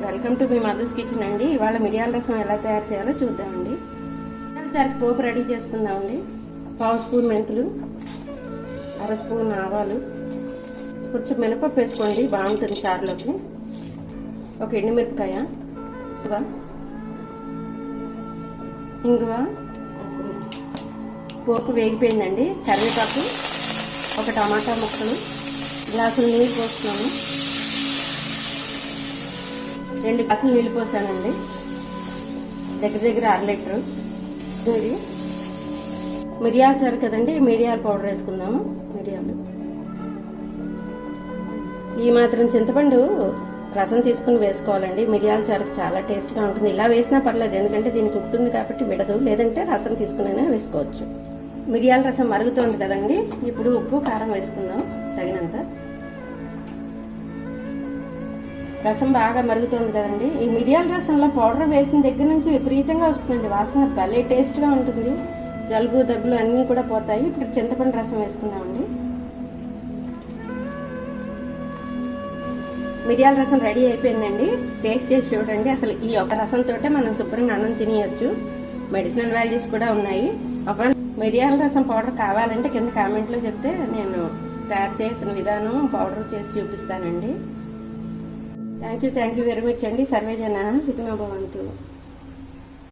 Welcome to మీ mother's kitchen అండి. ఇవాళ మిరియాల రసం ఎలా తయారు చేయాలో చూద్దామండి. మిరియాల చారుకి పోపు రెడీ చేసుకుందామండి. 1/2 స్పూన్ మెంతులు, 1/2 స్పూన్ ఆవాలు, కొంచెం మినపప్పు వేసుకోండి, బాగుంటుంది చారులోకి. ఒక ఎండుమిరపకాయ, ఇంగువ, పోపు వేగిపోయిందండి. కరివేపాకు, ఒక టమాటా ముక్కలు, గ్లాసులు నీళ్ళు పోస్తున్నాను. 2 గ్లాసులు నీళ్ళు పోసానండి. దగ్గర 1/2 లీటరు. ఇది మిరియాల చారు కదండి, మిరియాల పౌడర్ వేసుకుందాము. మిరియాలు, ఈ మాత్రం చింతపండు రసం తీసుకుని వేసుకోవాలండి. మిరియాల చారుకు చాలా టేస్ట్గా ఉంటుంది. ఇలా వేసినా పర్లేదు, ఎందుకంటే దీనికి ఉప్పు కాబట్టి విడదు. లేదంటే రసం తీసుకునైనా వేసుకోవచ్చు. మిరియాల రసం మరుగుతోంది కదండి, ఇప్పుడు ఉప్పు కారం వేసుకుందాం తగినంత. రసం బాగా మరుగుతోంది కదండి. ఈ మిరియాల రసంలో పౌడర్ వేసిన దగ్గర నుంచి విపరీతంగా వస్తుందండి వాసన. భలే టేస్ట్గా ఉంటుంది. జలుబు దగ్గులు అన్నీ కూడా పోతాయి. ఇప్పుడు చింతపండు రసం వేసుకుందామండి. మిరియాల రసం రెడీ అయిపోయిందండి. టేస్ట్ చేసి చూడండి. అసలు ఈ ఒక రసంతో మనం శుభ్రంగా అన్నం తినేయచ్చు. మెడిసినల్ వాల్యూస్ కూడా ఉన్నాయి. ఒక మిరియాల రసం పౌడర్ కావాలంటే కింద కామెంట్లో చెప్తే నేను తయారు చేసిన విధానం పౌడర్ చేసి చూపిస్తానండి. థ్యాంక్ యూ వెరీ మచ్ అండి. సర్వే జన సుఖినో భవంతు.